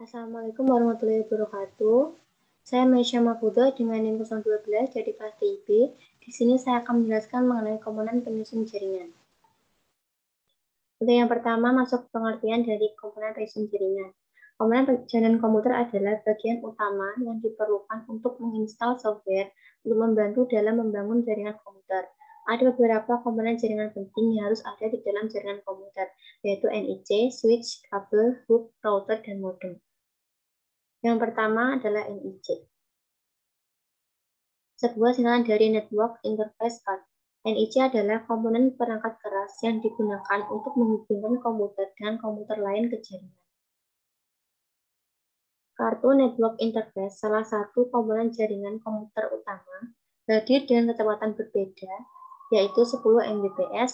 Assalamualaikum warahmatullahi wabarakatuh. Saya Maisha Mafudo dengan NIM 012 dari kelas TIB. Di sini saya akan menjelaskan mengenai komponen penyusun jaringan. Untuk yang pertama, masuk pengertian dari komponen penyusun jaringan. Komponen jaringan komputer adalah bagian utama yang diperlukan untuk menginstal software untuk membantu dalam membangun jaringan komputer. Ada beberapa komponen jaringan penting yang harus ada di dalam jaringan komputer, yaitu NIC, switch, kabel, hub, router, dan modem. Yang pertama adalah NIC. Sebuah singkatan dari Network Interface Card. NIC adalah komponen perangkat keras yang digunakan untuk menghubungkan komputer dengan komputer lain ke jaringan. Kartu Network Interface salah satu komponen jaringan komputer utama, hadir dengan kecepatan berbeda, yaitu 10 Mbps,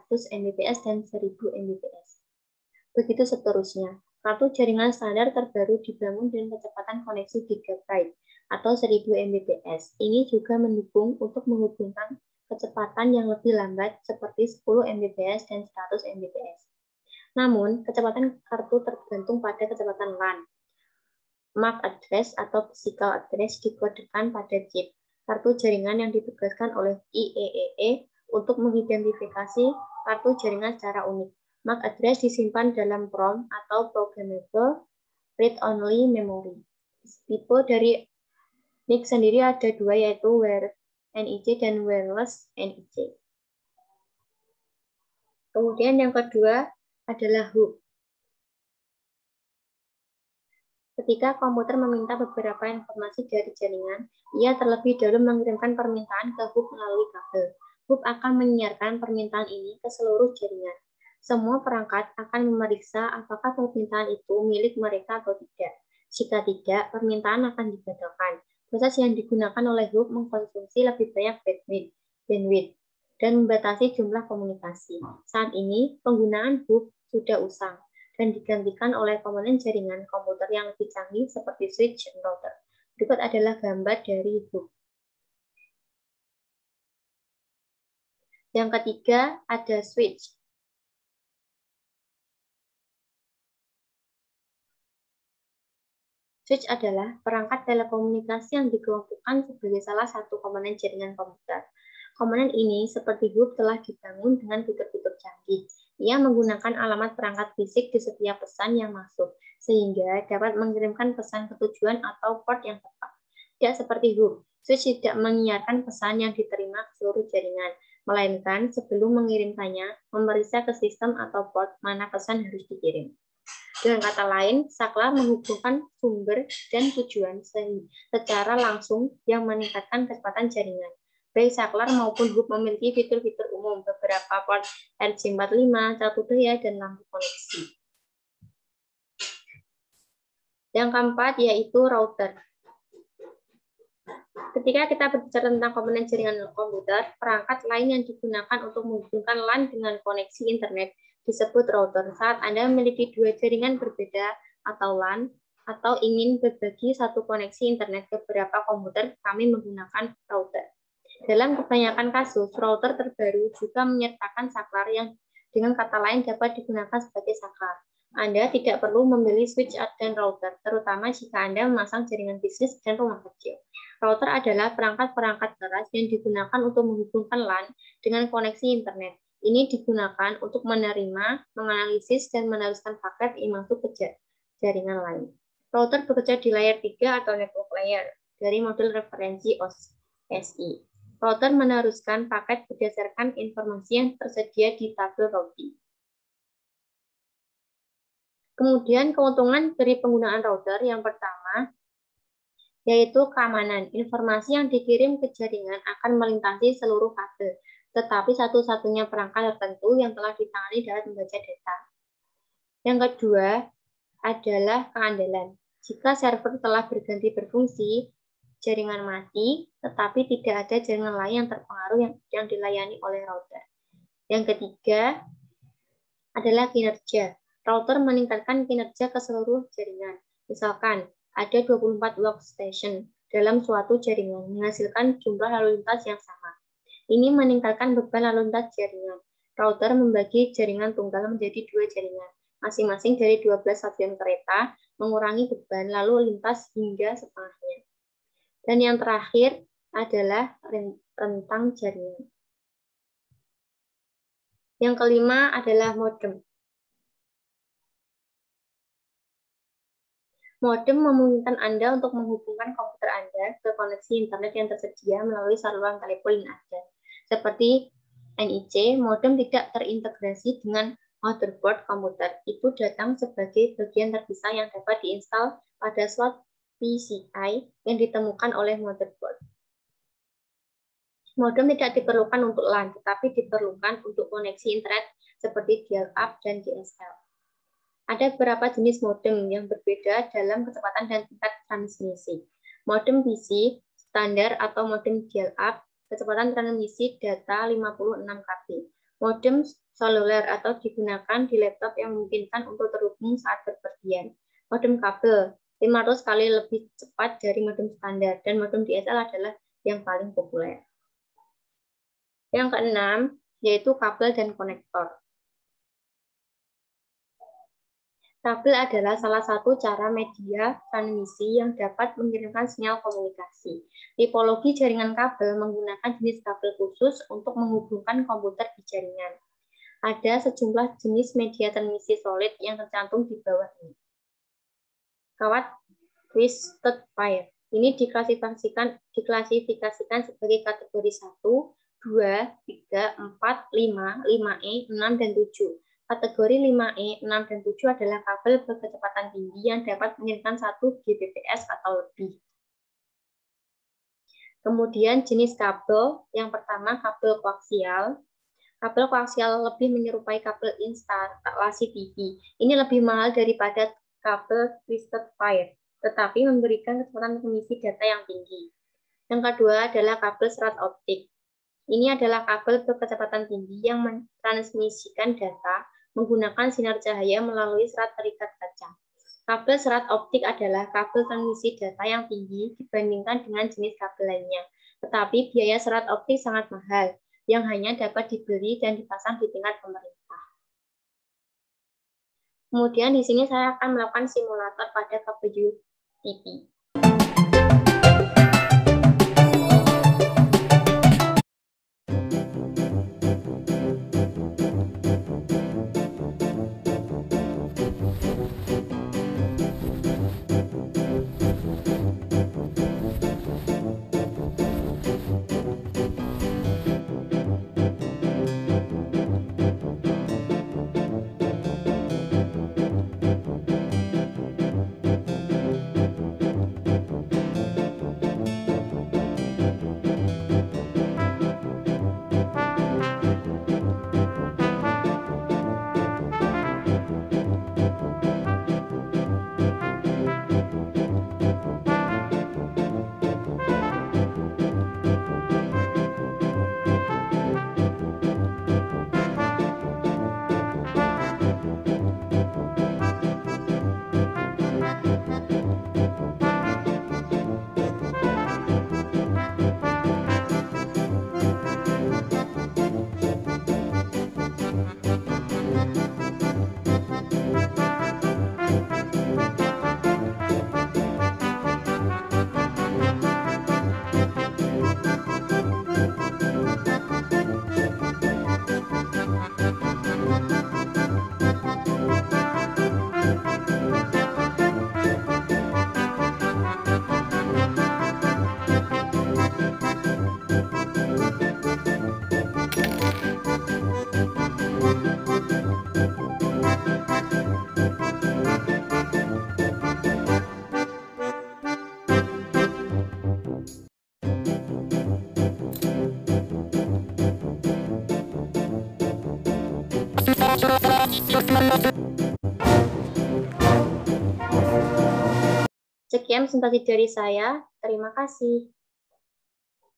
100 Mbps, dan 1000 Mbps. Begitu seterusnya. Kartu jaringan standar terbaru dibangun dengan kecepatan koneksi GB atau 1000 Mbps. Ini juga mendukung untuk menghubungkan kecepatan yang lebih lambat seperti 10 Mbps dan 100 Mbps. Namun, kecepatan kartu tergantung pada kecepatan LAN. MAC address atau physical address dikodekan pada chip kartu jaringan yang ditugaskan oleh IEEE untuk mengidentifikasi kartu jaringan secara unik. MAC address disimpan dalam PROM atau Programmable Read-Only Memory. Tipe dari NIC sendiri ada dua, yaitu Wired NIC dan Wireless NIC. Kemudian yang kedua adalah hub. Ketika komputer meminta beberapa informasi dari jaringan, ia terlebih dahulu mengirimkan permintaan ke hub melalui kabel. Hub akan menyiarkan permintaan ini ke seluruh jaringan. Semua perangkat akan memeriksa apakah permintaan itu milik mereka atau tidak. Jika tidak, permintaan akan dibatalkan. Proses yang digunakan oleh hub mengkonsumsi lebih banyak bandwidth dan membatasi jumlah komunikasi. Saat ini, penggunaan hub sudah usang dan digantikan oleh komponen jaringan komputer yang lebih canggih seperti switch dan router. Berikut adalah gambar dari hub. Yang ketiga ada switch. Switch adalah perangkat telekomunikasi yang dikelompokkan sebagai salah satu komponen jaringan komputer. Komponen ini seperti hub telah dibangun dengan fitur-fitur canggih. Ia menggunakan alamat perangkat fisik di setiap pesan yang masuk, sehingga dapat mengirimkan pesan ke tujuan atau port yang tepat. Tidak seperti hub, switch tidak menyiarkan pesan yang diterima ke seluruh jaringan, melainkan sebelum mengirimkannya, memeriksa ke sistem atau port mana pesan harus dikirim. Dengan kata lain, saklar menghubungkan sumber dan tujuan secara langsung yang meningkatkan kecepatan jaringan. Baik saklar maupun hub memiliki fitur-fitur umum, beberapa port RJ45, catur daya, dan lampu koneksi. Yang keempat yaitu router. Ketika kita berbicara tentang komponen jaringan komputer, perangkat lain yang digunakan untuk menghubungkan LAN dengan koneksi internet disebut router. Saat Anda memiliki dua jaringan berbeda atau LAN, atau ingin berbagi satu koneksi internet ke beberapa komputer, kami menggunakan router. Dalam kebanyakan kasus, router terbaru juga menyertakan saklar yang dengan kata lain dapat digunakan sebagai saklar. Anda tidak perlu membeli switch dan router, terutama jika Anda memasang jaringan bisnis dan rumah kecil. Router adalah perangkat-perangkat keras yang digunakan untuk menghubungkan LAN dengan koneksi internet. Ini digunakan untuk menerima, menganalisis, dan meneruskan paket yang masuk ke jaringan lain. Router bekerja di layer 3 atau network layer dari model referensi OSI. Router meneruskan paket berdasarkan informasi yang tersedia di tabel routing. Kemudian keuntungan dari penggunaan router yang pertama yaitu keamanan. Informasi yang dikirim ke jaringan akan melintasi seluruh kabel, tetapi satu-satunya perangkat tertentu yang telah ditangani dapat membaca data. Yang kedua adalah keandalan. Jika server telah berganti berfungsi, jaringan mati, tetapi tidak ada jaringan lain yang terpengaruh yang dilayani oleh router. Yang ketiga adalah kinerja. Router meningkatkan kinerja ke seluruh jaringan. Misalkan, ada 24 workstation dalam suatu jaringan, menghasilkan jumlah lalu lintas yang sama. Ini meningkatkan beban lalu lintas jaringan. Router membagi jaringan tunggal menjadi dua jaringan, masing-masing dari 12 stasiun kereta mengurangi beban, lalu lintas hingga setengahnya. Dan yang terakhir adalah rentang jaringan. Yang kelima adalah modem. Modem memungkinkan Anda untuk menghubungkan komputer Anda ke koneksi internet yang tersedia melalui saluran telepon yang ada. Seperti NIC, modem tidak terintegrasi dengan motherboard komputer. Itu datang sebagai bagian terpisah yang dapat diinstal pada slot PCI yang ditemukan oleh motherboard. Modem tidak diperlukan untuk LAN, tetapi diperlukan untuk koneksi internet seperti dial-up dan DSL. Ada beberapa jenis modem yang berbeda dalam kecepatan dan tingkat transmisi. Modem PC standar atau modem dial-up, kecepatan transmisi data 56 KB. Modem seluler atau digunakan di laptop yang memungkinkan untuk terhubung saat bepergian. Modem kabel 500 kali lebih cepat dari modem standar, dan modem DSL adalah yang paling populer. Yang keenam, yaitu kabel dan konektor. Kabel adalah salah satu cara media transmisi yang dapat mengirimkan sinyal komunikasi. Tipologi jaringan kabel menggunakan jenis kabel khusus untuk menghubungkan komputer di jaringan. Ada sejumlah jenis media transmisi solid yang tercantum di bawah ini. Kawat twisted pair. Ini diklasifikasikan sebagai kategori 1, 2, 3, 4, 5, 5E, 6, dan 7. Kategori 5E, 6, dan 7 adalah kabel berkecepatan tinggi yang dapat mengirimkan 1 Gbps atau lebih. Kemudian jenis kabel, yang pertama kabel koaksial. Kabel koaksial lebih menyerupai kabel instalasi TV. Ini lebih mahal daripada kabel twisted pair, tetapi memberikan kecepatan transmisi data yang tinggi. Yang kedua adalah kabel serat optik. Ini adalah kabel berkecepatan tinggi yang mentransmisikan data menggunakan sinar cahaya melalui serat terikat kaca. Kabel serat optik adalah kabel transmisi data yang tinggi dibandingkan dengan jenis kabel lainnya, tetapi biaya serat optik sangat mahal, yang hanya dapat dibeli dan dipasang di tingkat pemerintah. Kemudian di sini saya akan melakukan simulator pada kabel TV. Sekian presentasi dari saya. Terima kasih.